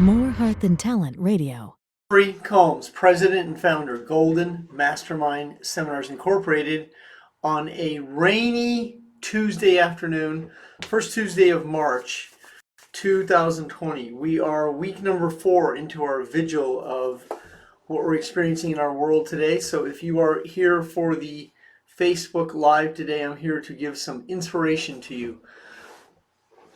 More Heart Than Talent Radio. Jeffery Combs, president and founder, Golden Mastermind Seminars Incorporated, on a rainy Tuesday afternoon, first Tuesday of March 2020. We are week number 4 into our vigil of what we're experiencing in our world today. So if you are here for the Facebook Live today, I'm here to give some inspiration to you.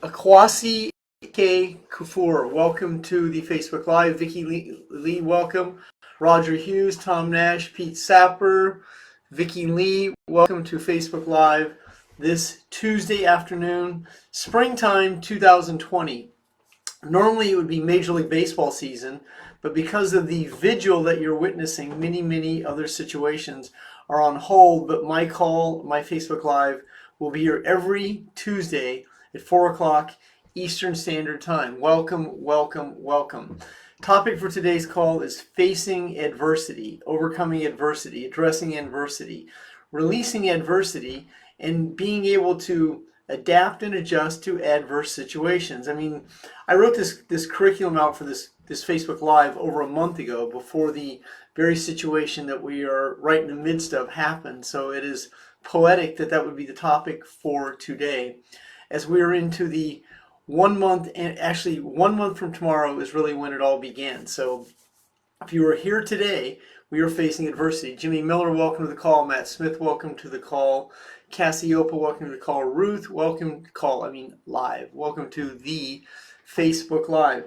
Akwasi K. Kufur, welcome to the Facebook Live. Vicky Lee, welcome. Roger Hughes, Tom Nash, Pete Sapper, Vicky Lee, welcome to Facebook Live this Tuesday afternoon, springtime 2020. Normally it would be Major League Baseball season, but because of the vigil that you're witnessing, many other situations are on hold. But my Facebook Live will be here every Tuesday at 4 o'clock Eastern Standard Time. Welcome, welcome, welcome. Topic for today's call is facing adversity, overcoming adversity, addressing adversity, releasing adversity, and being able to adapt and adjust to adverse situations. I mean, I wrote this curriculum out for this Facebook Live over a month ago, before the very situation that we are right in the midst of happened. So it is poetic that would be the topic for today, as we are into the 1 month, and actually 1 month from tomorrow is really when it all began. So if you are here today, we are facing adversity. Jimmy Miller, welcome to the call. Matt Smith, welcome to the call. Cassiopa, welcome to the call. Ruth, welcome to call. Live. Welcome to the Facebook Live.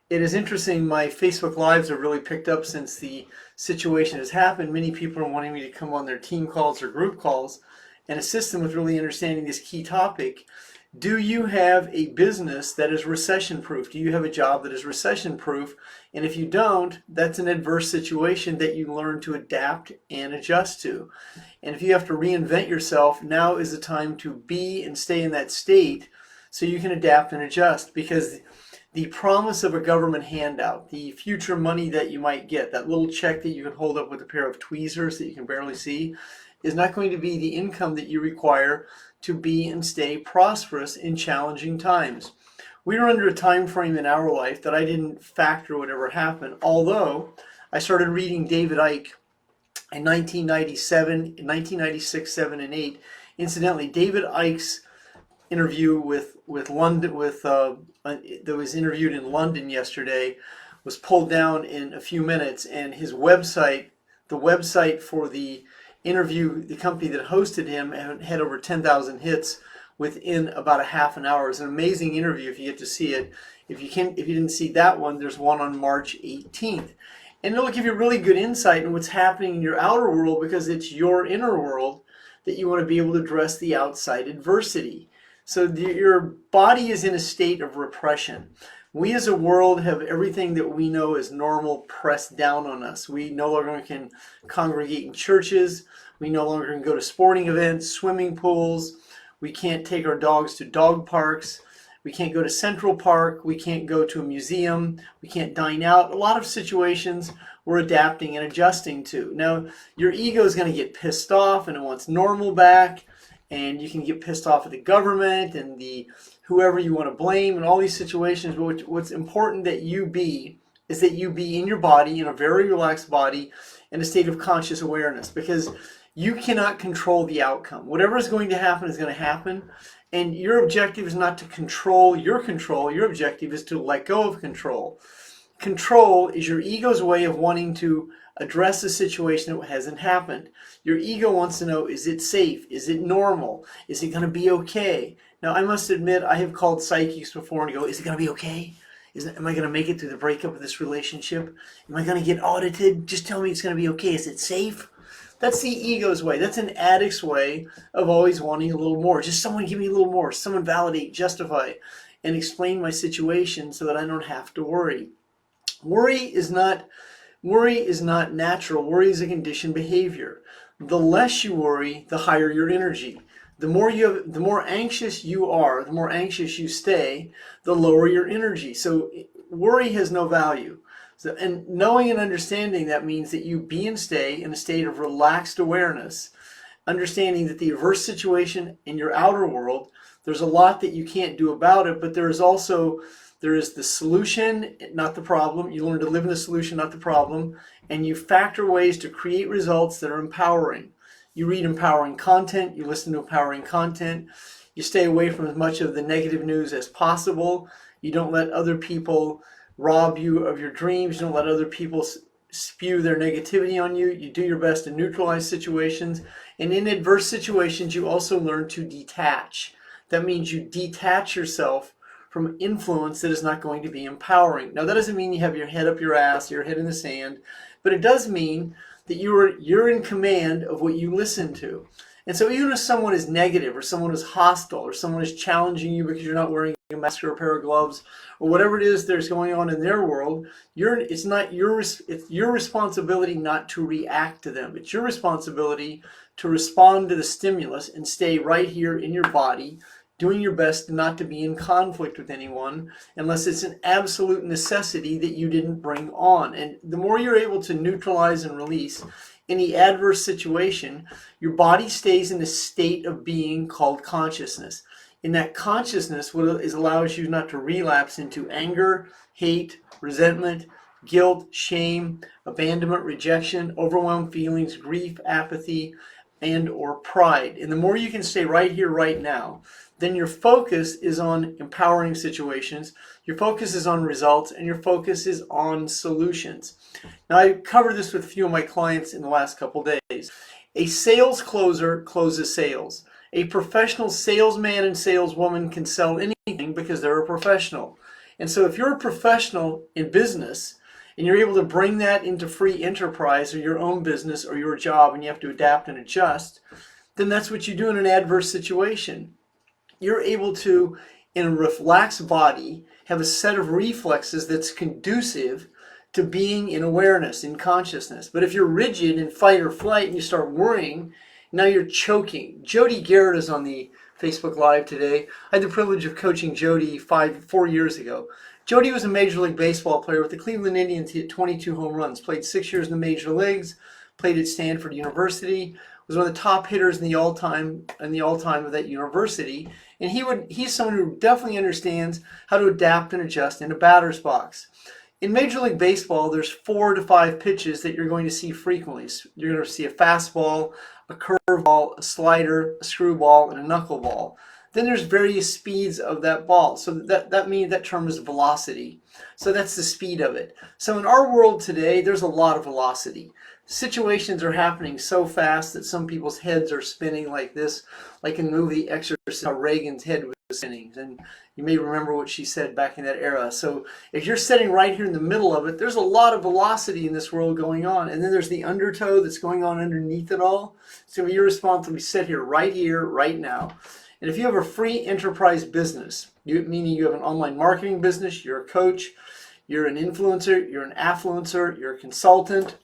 It is interesting, my Facebook Lives have really picked up since the situation has happened. Many people are wanting me to come on their team calls or group calls and assist them with really understanding this key topic. Do you have a business that is recession proof? Do you have a job that is recession proof? And if you don't, that's an adverse situation that you learn to adapt and adjust to. And if you have to reinvent yourself, now is the time to be and stay in that state so you can adapt and adjust. Because the promise of a government handout, the future money that you might get, that little check that you can hold up with a pair of tweezers that you can barely see, is not going to be the income that you require to be and stay prosperous in challenging times. We are under a time frame in our life that I didn't factor would ever happen, although I started reading David Icke in 1996, 7, and 8. Incidentally, David Icke's interview with London, that was interviewed in London yesterday, was pulled down in a few minutes, and his website, the website for the interview, the company that hosted him, had over 10,000 hits within about a half an hour. It's an amazing interview if you get to see it. If you didn't see that one, there's one on March 18th. And it'll give you really good insight in what's happening in your outer world, because it's your inner world that you want to be able to address the outside adversity. So your body is in a state of repression. We as a world have everything that we know as normal pressed down on us. We no longer can congregate in churches. We no longer can go to sporting events, swimming pools. We can't take our dogs to dog parks. We can't go to Central Park. We can't go to a museum. We can't dine out. A lot of situations we're adapting and adjusting to. Now, your ego is going to get pissed off and it wants normal back. And you can get pissed off at the government and the whoever you want to blame in all these situations. But what's important that you be is that you be in your body, in a very relaxed body, in a state of conscious awareness, because you cannot control the outcome. Whatever is going to happen is going to happen. And your objective is not to control your control. Your objective is to let go of control. Control is your ego's way of wanting to address a situation that hasn't happened. Your ego wants to know, is it safe? Is it normal? Is it going to be okay? Now, I must admit, I have called psychics before and go, is it going to be okay? Am I going to make it through the breakup of this relationship? Am I going to get audited? Just tell me it's going to be okay. Is it safe? That's the ego's way. That's an addict's way of always wanting a little more. Just someone give me a little more. Someone validate, justify, and explain my situation so that I don't have to worry. Worry is not natural. Worry is a conditioned behavior. The less you worry, the higher your energy. The more anxious you are, the more anxious you stay, the lower your energy. So worry has no value. So, and knowing and understanding that means that you be and stay in a state of relaxed awareness, understanding that the adverse situation in your outer world, there's a lot that you can't do about it, but there is also There is the solution, not the problem. You learn to live in the solution, not the problem. And you factor ways to create results that are empowering. You read empowering content, you listen to empowering content, you stay away from as much of the negative news as possible. You don't let other people rob you of your dreams. You don't let other people spew their negativity on you. You do your best to neutralize situations. And in adverse situations, you also learn to detach. That means you detach yourself from influence that is not going to be empowering. Now, that doesn't mean you have your head up your ass, your head in the sand, but it does mean that you're in command of what you listen to. And so even if someone is negative or someone is hostile or someone is challenging you because you're not wearing a mask or a pair of gloves or whatever it is there's going on in their world, it's your responsibility not to react to them. It's your responsibility to respond to the stimulus and stay right here in your body, doing your best not to be in conflict with anyone unless it's an absolute necessity that you didn't bring on. And the more you're able to neutralize and release any adverse situation, your body stays in a state of being called consciousness. In that consciousness, what allows you not to relapse into anger, hate, resentment, guilt, shame, abandonment, rejection, overwhelmed feelings, grief, apathy, and or pride. And the more you can stay right here, right now, then your focus is on empowering situations, your focus is on results, and your focus is on solutions. Now, I covered this with a few of my clients in the last couple days. A sales closer closes sales. A professional salesman and saleswoman can sell anything because they're a professional. And so if you're a professional in business and you're able to bring that into free enterprise or your own business or your job and you have to adapt and adjust, then that's what you do in an adverse situation. You're able to, in a relaxed body, have a set of reflexes that's conducive to being in awareness, in consciousness. But if you're rigid in fight or flight and you start worrying, now you're choking. Jody Garrett is on the Facebook Live today. I had the privilege of coaching Jody 4 years ago. Jody was a Major League Baseball player with the Cleveland Indians. He hit 22 home runs, played 6 years in the major leagues, played at Stanford University, was one of the top hitters in the all-time of that university. And he's someone who definitely understands how to adapt and adjust in a batter's box. In Major League Baseball, there's 4 to 5 pitches that you're going to see frequently. You're going to see a fastball, a curveball, a slider, a screwball, and a knuckleball. Then there's various speeds of that ball. So that means that term is velocity. So that's the speed of it. So in our world today, there's a lot of velocity. Situations are happening so fast that some people's heads are spinning like this, like in the movie Exorcist, how Reagan's head was spinning. And you may remember what she said back in that era. So if you're sitting right here in the middle of it, there's a lot of velocity in this world going on. And then there's the undertow that's going on underneath it all. So you're responsible to sit here, right now. And if you have a free enterprise business, meaning you have an online marketing business, you're a coach, you're an influencer, you're an affluencer, you're a consultant,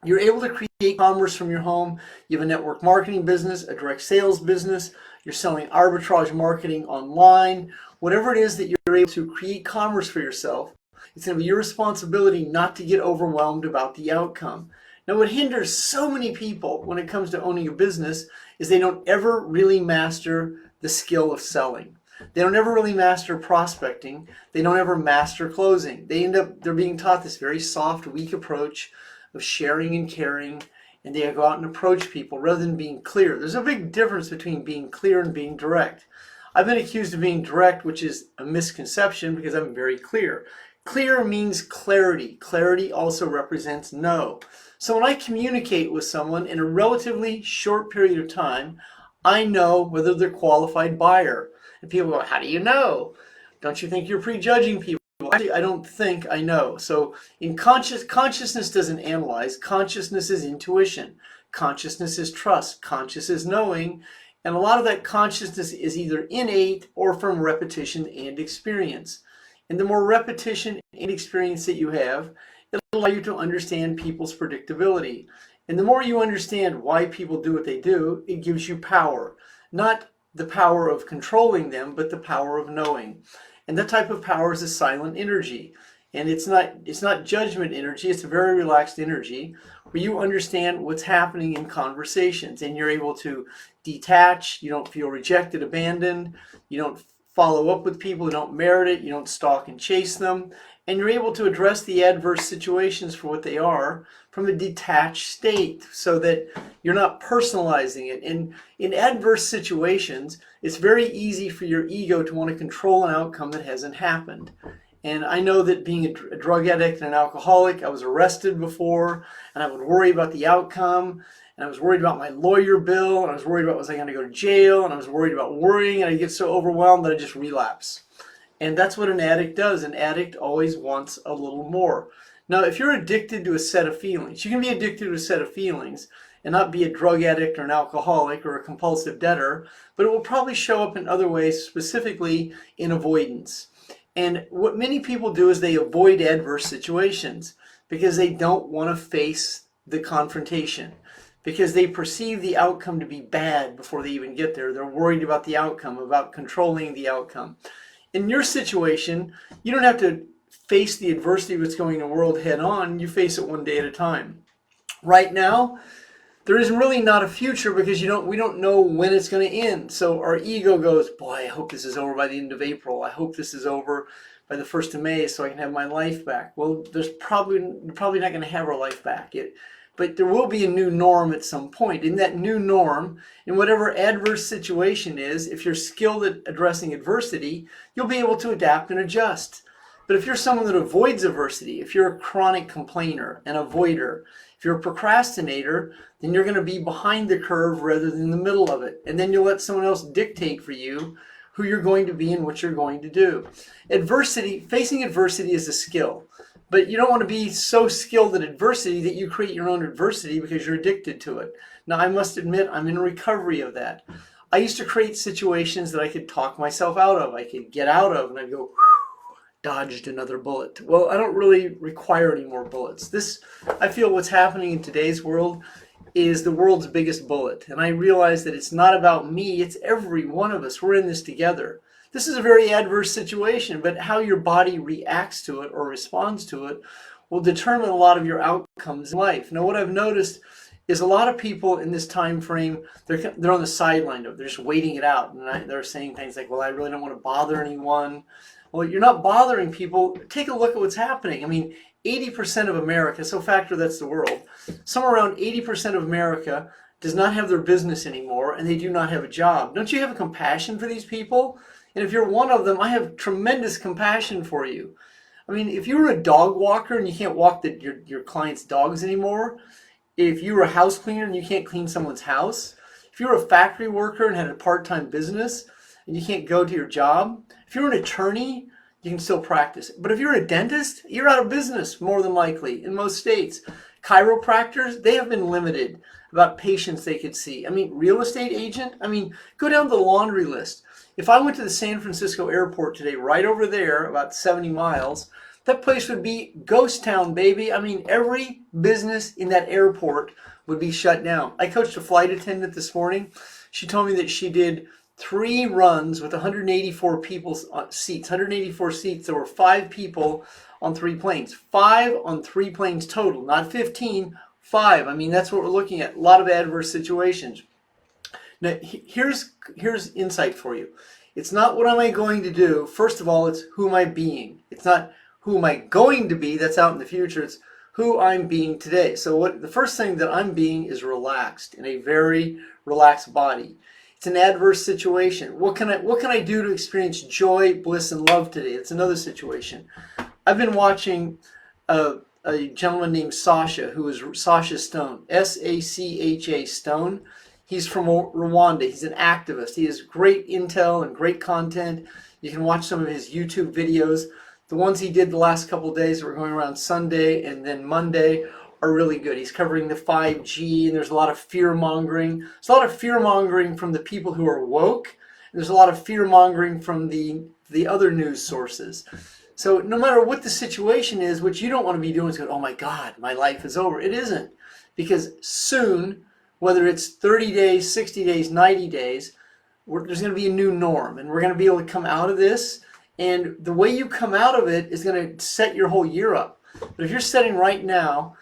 you're able to create commerce from your home. You have a network marketing business, a direct sales business. You're selling arbitrage marketing online. Whatever it is that you're able to create commerce for yourself, it's going to be your responsibility not to get overwhelmed about the outcome. Now, what hinders so many people when it comes to owning a business is they don't ever really master the skill of selling. They don't ever really master prospecting. They don't ever master closing. They're being taught this very soft, weak approach of sharing and caring, and they go out and approach people rather than being clear. There's a big difference between being clear and being direct. I've been accused of being direct, which is a misconception because I'm very clear. Clear means clarity. Clarity also represents no. So when I communicate with someone in a relatively short period of time, I know whether they're a qualified buyer. And people go, how do you know? Don't you think you're prejudging people? Actually, I don't think I know. So in consciousness doesn't analyze. Consciousness is intuition. Consciousness is trust. Conscious is knowing. And a lot of that consciousness is either innate or from repetition and experience. And the more repetition and experience that you have, it'll allow you to understand people's predictability. And the more you understand why people do what they do, it gives you power. Not the power of controlling them, but the power of knowing. And that type of power is a silent energy. And it's not judgment energy, it's a very relaxed energy where you understand what's happening in conversations and you're able to detach, you don't feel rejected, abandoned, you don't follow up with people who don't merit it, you don't stalk and chase them, and you're able to address the adverse situations for what they are from a detached state so that you're not personalizing it. And in adverse situations, it's very easy for your ego to want to control an outcome that hasn't happened. And I know that being a drug addict and an alcoholic, I was arrested before, and I would worry about the outcome, and I was worried about my lawyer bill, and I was worried about was I going to go to jail, and I was worried about worrying, and I get so overwhelmed that I just relapse. And that's what an addict does. An addict always wants a little more. Now, if you're addicted to a set of feelings, you can be addicted to a set of feelings and not be a drug addict or an alcoholic or a compulsive debtor, but it will probably show up in other ways, specifically in avoidance. And what many people do is they avoid adverse situations because they don't want to face the confrontation, because they perceive the outcome to be bad before they even get there. They're worried about the outcome, about controlling the outcome. In your situation, you don't have to face the adversity of what's going in the world head on. You face it one day at a time. Right now, there is really not a future because we don't know when it's going to end. So our ego goes, boy, I hope this is over by the end of April. I hope this is over by the 1st of May so I can have my life back. Well, you're probably not going to have our life back. But there will be a new norm at some point. In that new norm, in whatever adverse situation is, if you're skilled at addressing adversity, you'll be able to adapt and adjust. But if you're someone that avoids adversity, if you're a chronic complainer, an avoider, if you're a procrastinator, then you're going to be behind the curve rather than in the middle of it. And then you'll let someone else dictate for you who you're going to be and what you're going to do. Facing adversity is a skill. But you don't want to be so skilled at adversity that you create your own adversity because you're addicted to it. Now, I must admit, I'm in recovery of that. I used to create situations that I could talk myself out of, I could get out of, and I'd go, dodged another bullet. Well, I don't really require any more bullets. I feel what's happening in today's world is the world's biggest bullet. And I realize that it's not about me, it's every one of us. We're in this together. This is a very adverse situation, but how your body reacts to it or responds to it will determine a lot of your outcomes in life. Now, what I've noticed is a lot of people in this time frame, they're on the sideline of it. They're just waiting it out. And they're saying things like, well, I really don't want to bother anyone. Well, you're not bothering people. Take a look at what's happening. I mean, 80% of America, so factor that's the world, somewhere around 80% of America does not have their business anymore, and they do not have a job. Don't you have a compassion for these people? And if you're one of them, I have tremendous compassion for you. I mean, if you were a dog walker and you can't walk your client's dogs anymore, if you were a house cleaner and you can't clean someone's house, if you were a factory worker and had a part-time business and you can't go to your job, if you're an attorney, you can still practice. But if you're a dentist, you're out of business more than likely in most states. Chiropractors, they have been limited about patients they could see. I mean, real estate agent, go down the laundry list. If I went to the San Francisco airport today, right over there, about 70 miles, that place would be ghost town, baby. I mean, every business in that airport would be shut down. I coached a flight attendant this morning. She told me that she did 3 runs with 184 people's seats, 184 seats. There were 5 people on 3 planes. 5 on 3 planes total, not 15, 5. I mean, that's what we're looking at. A lot of adverse situations. Now, here's insight for you. It's not what am I going to do. First of all, it's who am I being. It's not who am I going to be. That's out in the future. It's who I'm being today. So the first thing that I'm being is relaxed, in a very relaxed body. It's an adverse situation. What can I do to experience joy, bliss, and love today? It's another situation. I've been watching a gentleman named Sasha, who is Sasha Stone, Sacha Stone. He's from Rwanda. He's an activist. He has great intel and great content. You can watch some of his YouTube videos. The ones he did the last couple of days that were going around Sunday and then Monday are really good. He's covering the 5G, and there's a lot of fear-mongering. There's a lot of fear-mongering from the people who are woke, and there's a lot of fear-mongering from the other news sources. So no matter what the situation is, what you don't want to be doing is going, oh my God, my life is over. It isn't. Because soon, whether it's 30 days, 60 days, 90 days, there's going to be a new norm, and we're going to be able to come out of this. And the way you come out of it is going to set your whole year up. But if you're setting right now,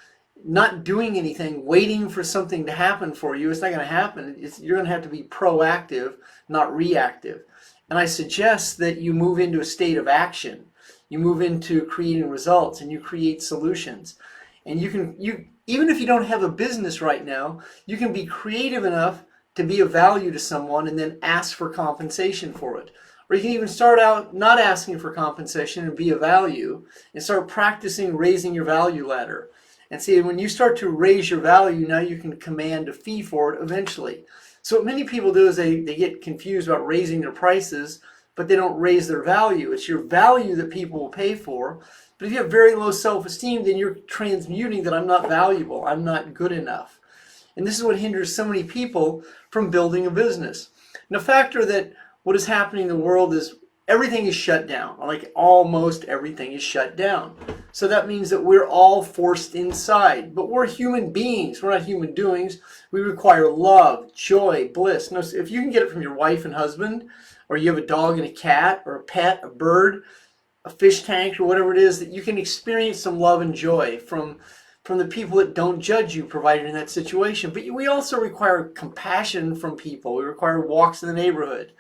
not doing anything, waiting for something to happen for you, it's not going to happen. You're going to have to be proactive, not reactive. And I suggest that you move into a state of action. You move into creating results, and you create solutions. And you even if you don't have a business right now, you can be creative enough to be of value to someone and then ask for compensation for it. Or you can even start out not asking for compensation and be of value and start practicing raising your value ladder. And see, when you start to raise your value, now you can command a fee for it eventually. So what many people do is they get confused about raising their prices, but they don't raise their value. It's your value that people will pay for. But if you have very low self-esteem, then you're transmuting that I'm not valuable, I'm not good enough. And this is what hinders so many people from building a business. Now factor that what is happening in the world is everything is shut down. Like almost everything is shut down. So that means that we're all forced inside. But we're human beings. We're not human doings. We require love, joy, bliss. No, if you can get it from your wife and husband, or you have a dog and a cat, or a pet, a bird, a fish tank, or whatever it is, that you can experience some love and joy from the people that don't judge you, provided in that situation. But we also require compassion from people. We require walks in the neighborhood.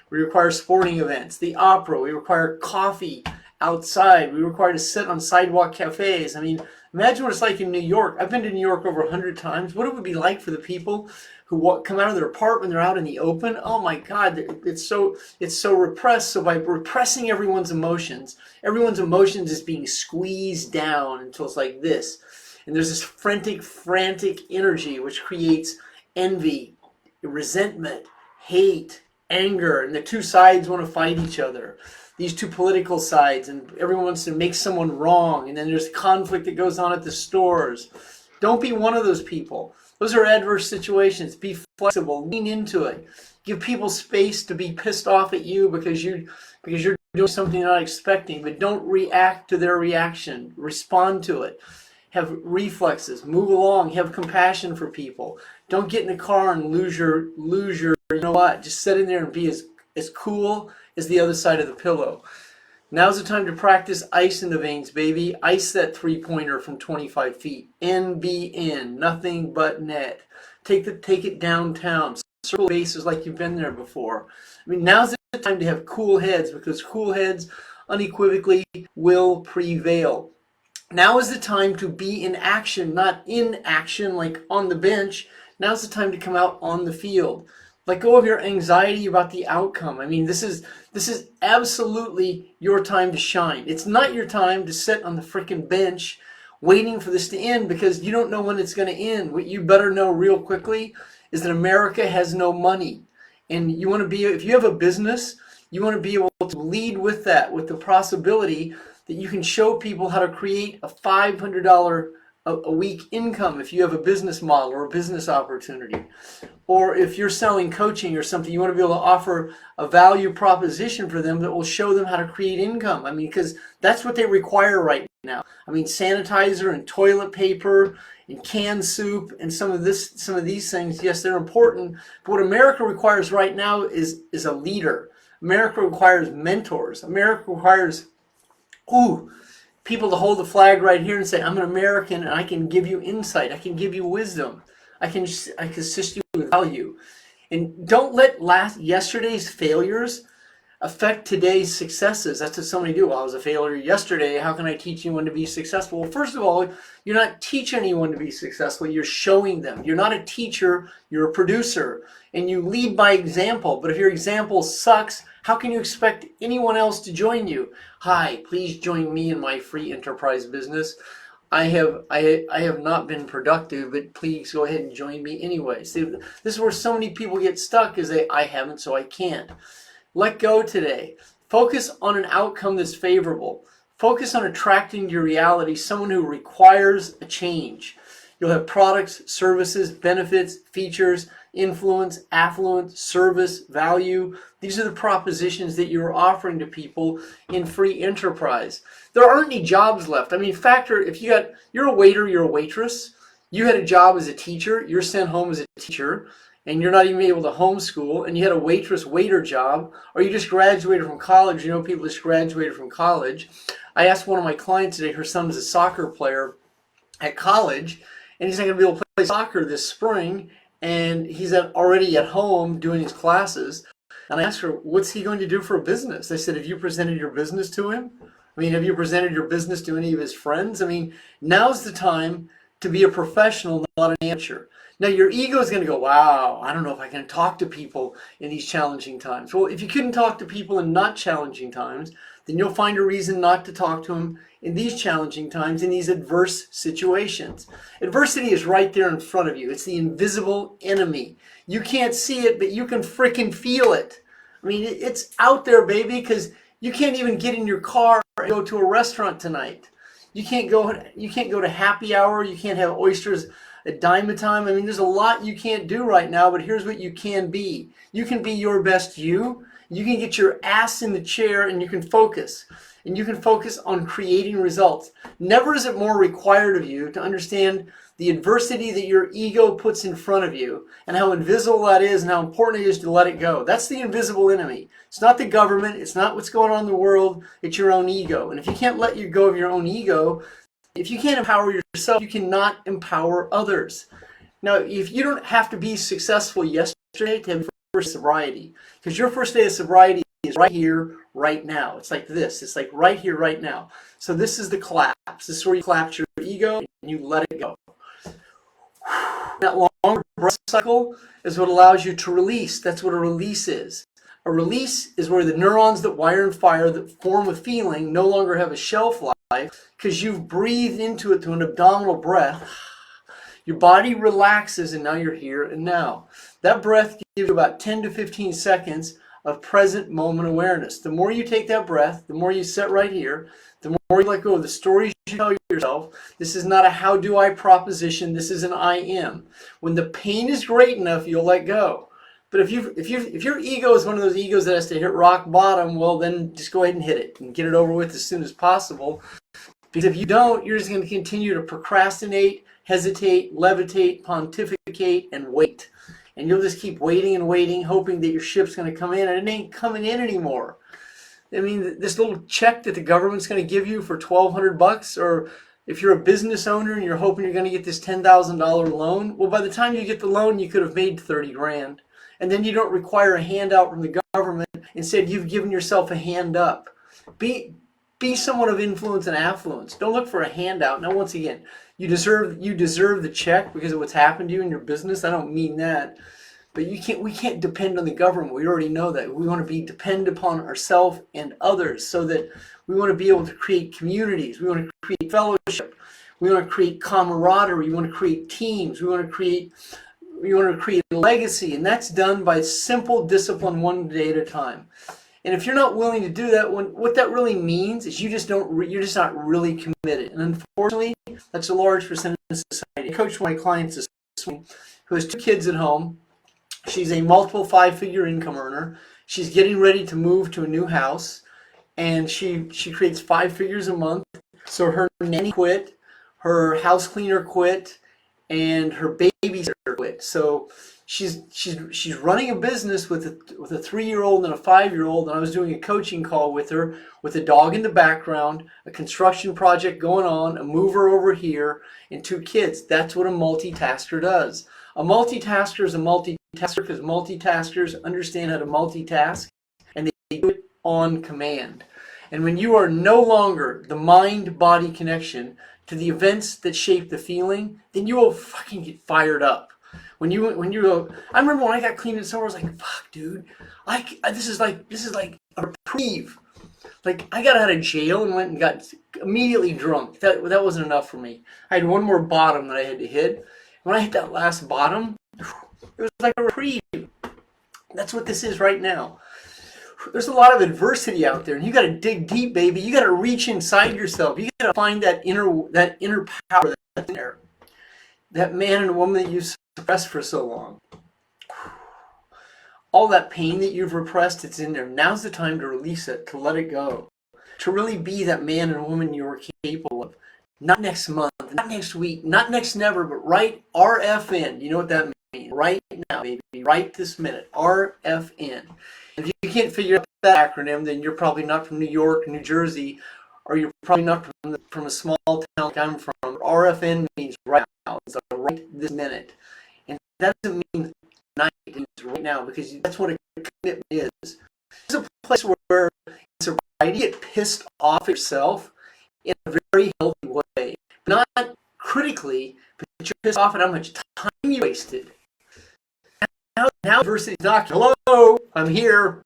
We require sporting events, the opera. We require coffee outside. We require to sit on sidewalk cafes. I mean, imagine what it's like in New York. I've been to New York over 100 times. What it would be like for the people who come out of their apartment, they're out in the open. Oh my God, it's so repressed. So by repressing everyone's emotions is being squeezed down until it's like this. And there's this frantic energy which creates envy, resentment, hate, anger, and the two sides want to fight each other. These two political sides, and everyone wants to make someone wrong, and then there's conflict that goes on at the stores. Don't be one of those people. Those are adverse situations. Be flexible, lean into it. Give people space to be pissed off at you because you're doing something you're not expecting, but don't react to their reaction. Respond to it. Have reflexes, move along, have compassion for people. Don't get in the car and lose your, you know what, just sit in there and be as cool as the other side of the pillow. Now's the time to practice ice in the veins, baby. Ice that three-pointer from 25 feet. NBN, nothing but net. Take it downtown. Circle bases like you've been there before. I mean, now's the time to have cool heads, because cool heads unequivocally will prevail. Now is the time to be in action, not inaction like on the bench. Now's the time to come out on the field. Let go of your anxiety about the outcome. I mean, this is absolutely your time to shine. It's not your time to sit on the freaking bench waiting for this to end, because you don't know when it's going to end. What you better know real quickly is that America has no money. And you want to be, if you have a business, you want to be able to lead with that, with the possibility that you can show people how to create a $500 a week income if you have a business model or a business opportunity. Or if you're selling coaching or something, you want to be able to offer a value proposition for them that will show them how to create income. I mean, because that's what they require right now. I mean, sanitizer and toilet paper and canned soup and some of these things, yes, they're important. But what America requires right now is a leader. America requires mentors. America requires people to hold the flag right here and say, I'm an American and I can give you insight. I can give you wisdom. I can assist you with value. And don't let yesterday's failures affect today's successes. That's what so many do. Well, I was a failure yesterday. How can I teach anyone to be successful? Well, first of all, you're not teaching anyone to be successful. You're showing them. You're not a teacher. You're a producer. And you lead by example. But if your example sucks, how can you expect anyone else to join you? Hi, please join me in my free enterprise business. I have not been productive, but please go ahead and join me anyway. See, this is where so many people get stuck, is I haven't, so I can't. Let go today. Focus on an outcome that's favorable. Focus on attracting to your reality someone who requires a change. You'll have products, services, benefits, features, influence, affluence, service, value. These are the propositions that you're offering to people in free enterprise. There aren't any jobs left. I mean, factor, if you're a waiter, you're a waitress, you had a job as a teacher, you're sent home as a teacher, and you're not even able to homeschool, and you had a waiter job, or you just graduated from college. You know, people just graduated from college. I asked one of my clients today, her son is a soccer player, at college, and he's not going to be able to play soccer this spring, and he's already at home doing his classes. And I asked her, what's he going to do for a business? I said, have you presented your business to him? I mean, have you presented your business to any of his friends? I mean, now's the time to be a professional, not an amateur. Now, your ego is going to go, wow, I don't know if I can talk to people in these challenging times. Well, if you couldn't talk to people in not challenging times, then you'll find a reason not to talk to them in these challenging times, in these adverse situations. Adversity is right there in front of you. It's the invisible enemy. You can't see it, but you can freaking feel it. I mean, it's out there, baby, because you can't even get in your car and go to a restaurant tonight. You can't go to happy hour. You can't have oysters at dime a time. I mean, there's a lot you can't do right now, but here's what you can be. You can be your best you. You can get your ass in the chair and you can focus. And you can focus on creating results. Never is it more required of you to understand the adversity that your ego puts in front of you and how invisible that is and how important it is to let it go. That's the invisible enemy. It's not the government. It's not what's going on in the world. It's your own ego. And if you can't let you go of your own ego, if you can't empower yourself, you cannot empower others. Now, if you don't have to be successful yesterday to have your first sobriety, because your first day of sobriety is right here, right now. It's like this. It's like right here, right now. So this is the collapse. This is where you collapse your ego and you let it go. That longer breath cycle is what allows you to release. That's what a release is. A release is where the neurons that wire and fire that form a feeling no longer have a shelf life because you've breathed into it through an abdominal breath. Your body relaxes and now you're here and now. That breath gives you about 10 to 15 seconds of present moment awareness. The more you take that breath, the more you sit right here, the more you let go of the stories you tell yourself. This is not a how do I proposition, this is an I am. When the pain is great enough, you'll let go. But if your ego is one of those egos that has to hit rock bottom, well then just go ahead and hit it and get it over with as soon as possible. Because if you don't, you're just going to continue to procrastinate, hesitate, levitate, pontificate, and wait. And you'll just keep waiting and waiting, hoping that your ship's going to come in, and it ain't coming in anymore. I mean, this little check that the government's going to give you for $1,200, or if you're a business owner and you're hoping you're going to get this $10,000 loan, well, by the time you get the loan, you could have made 30 grand. And then you don't require a handout from the government. Instead, you've given yourself a hand up. Be someone of influence and affluence. Don't look for a handout. Now, once again, you deserve the check because of what's happened to you in your business. I don't mean that. But we can't depend on the government. We already know that. We want to be dependent upon ourselves and others so that we want to be able to create communities. We want to create fellowship. We want to create camaraderie. We want to create teams. We want to create a legacy. And that's done by simple discipline, one day at a time. And if you're not willing to do that, what that really means is you're just not really committed. And unfortunately, that's a large percentage of society. I coached one of my clients this morning who has 2 kids at home. She's a multiple 5-figure income earner. She's getting ready to move to a new house, and she creates 5 figures a month. So her nanny quit, her house cleaner quit, and her babysitter quit. So she's running a business with a 3-year-old and a 5-year-old, and I was doing a coaching call with her with a dog in the background, a construction project going on, a mover over here, and 2 kids. That's what a multitasker does. A multitasker is a multitasker because multitaskers understand how to multitask, and they do it on command. And when you are no longer the mind-body connection to the events that shape the feeling, then you will fucking get fired up. When you go, I remember when I got clean and sober, I was like, fuck, dude, this is like a reprieve. Like, I got out of jail and went and got immediately drunk. That wasn't enough for me. I had one more bottom that I had to hit. When I hit that last bottom, it was like a reprieve. That's what this is right now. There's a lot of adversity out there, and you got to dig deep, baby. You got to reach inside yourself. You got to find that inner power that's in there. That man and woman that you suppressed for so long. All that pain that you've repressed, it's in there. Now's the time to release it, to let it go, to really be that man and woman you are capable of. Not next month, not next week, not next never, but right RFN. You know what that means? Right now, baby. Right this minute. RFN. If you can't figure out that acronym, then you're probably not from New York, New Jersey, or you're probably not from a small town like I'm from. RFN means right now. It's like right this minute. And that doesn't mean tonight, it means right now, because that's what a commitment is. It's a place where it's a right, you get pissed off yourself in a very healthy way. Not critically, but you're pissed off at how much time you wasted. Now university doctor, hello, I'm here.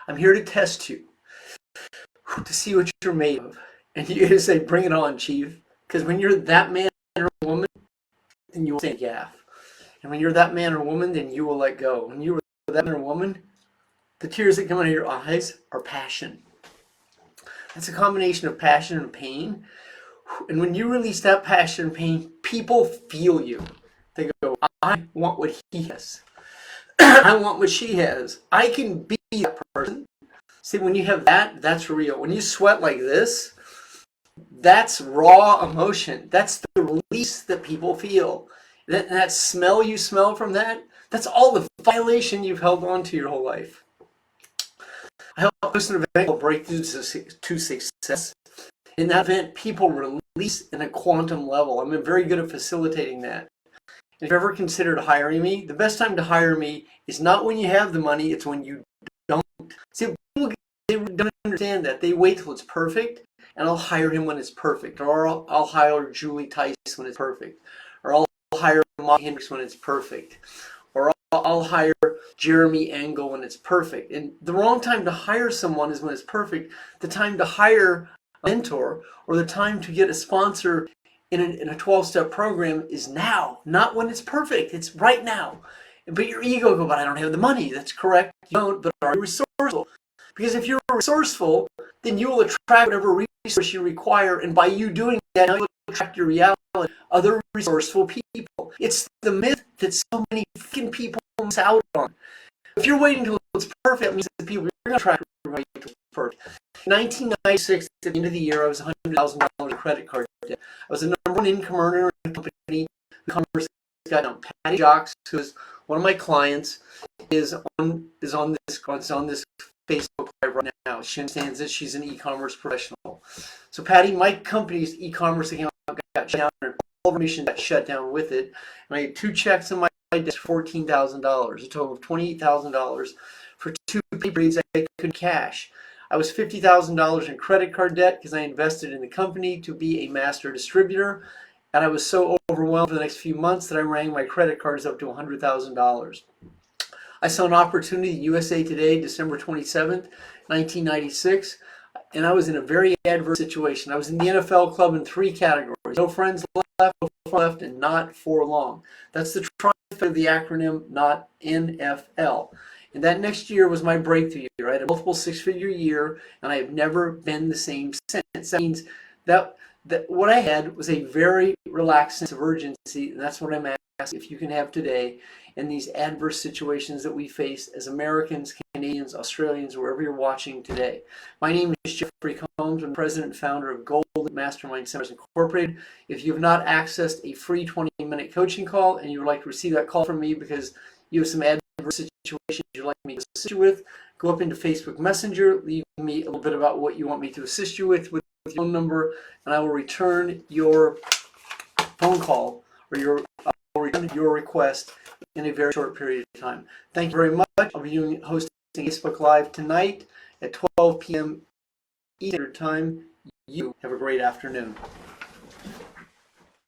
I'm here to test you, to see what you're made of. And you gotta say, bring it on, chief. Because when you're that man or woman, then you will say gaff. And when you're that man or woman, then you will let go. When you are that man or woman, the tears that come out of your eyes are passion. That's a combination of passion and pain. And when you release that passion and pain, people feel you. They go, I want what he has. I want what she has. I can be that person. See, when you have that, that's real. When you sweat like this, that's raw emotion. That's the release that people feel. That smell you smell from that, that's all the violation you've held on to your whole life. I help host an event called Breakthrough to Success. In that event, people release in a quantum level. I'm very good at facilitating that. If you've ever considered hiring me, the best time to hire me is not when you have the money, it's when you don't. See, people they don't understand that. They wait till it's perfect, and I'll hire him when it's perfect. Or I'll hire Julie Tice when it's perfect. Or I'll hire Molly Hendricks when it's perfect. Or I'll hire Jeremy Engel when it's perfect. And the wrong time to hire someone is when it's perfect. The time to hire a mentor or the time to get a sponsor in a 12-step program is now, not when it's perfect. It's right now. But your ego goes, but I don't have the money. That's correct. You don't, but are you resourceful? Because if you're resourceful, then you will attract whatever resource you require. And by you doing that, now you'll attract your reality, other resourceful people. It's the myth that so many fucking people miss out on. If you're waiting until it's perfect, it means that people are going to attract right to perfect. In 1996, at the end of the year, I was $100,000 in credit card debt. I was the number one income earner in the company. The commerce got down. Patty Jocks, who is one of my clients, is on this Facebook Live right now. She understands that she's an e-commerce professional. So Patty, my company's e-commerce account got shut down, and all of our mission got shut down with it. And I had 2 checks on my desk, $14,000, a total of $28,000 for 2 pay periods I couldn't cash. I was $50,000 in credit card debt because I invested in the company to be a master distributor, and I was so overwhelmed for the next few months that I rang my credit cards up to $100,000. I saw an opportunity in USA Today, December 27th, 1996, and I was in a very adverse situation. I was in the NFL club in 3 categories. No friends left, and not for long. That's the trifecta of the acronym, not NFL. And that next year was my breakthrough year. I had a multiple 6-figure year, and I have never been the same since. That means that what I had was a very relaxed sense of urgency, and that's what I'm asking if you can have today in these adverse situations that we face as Americans, Canadians, Australians, wherever you're watching today. My name is Jeffery Combs. I'm president and founder of Golden Mastermind Seminars Incorporated. If you have not accessed a free 20-minute coaching call and you would like to receive that call from me because you have some adverse situations you'd like me to assist you with, go up into Facebook Messenger, leave me a little bit about what you want me to assist you with your phone number, and I will return your phone call or your request in a very short period of time. Thank you very much. I'll be hosting Facebook Live tonight at 12 p.m. Eastern Time. You have a great afternoon.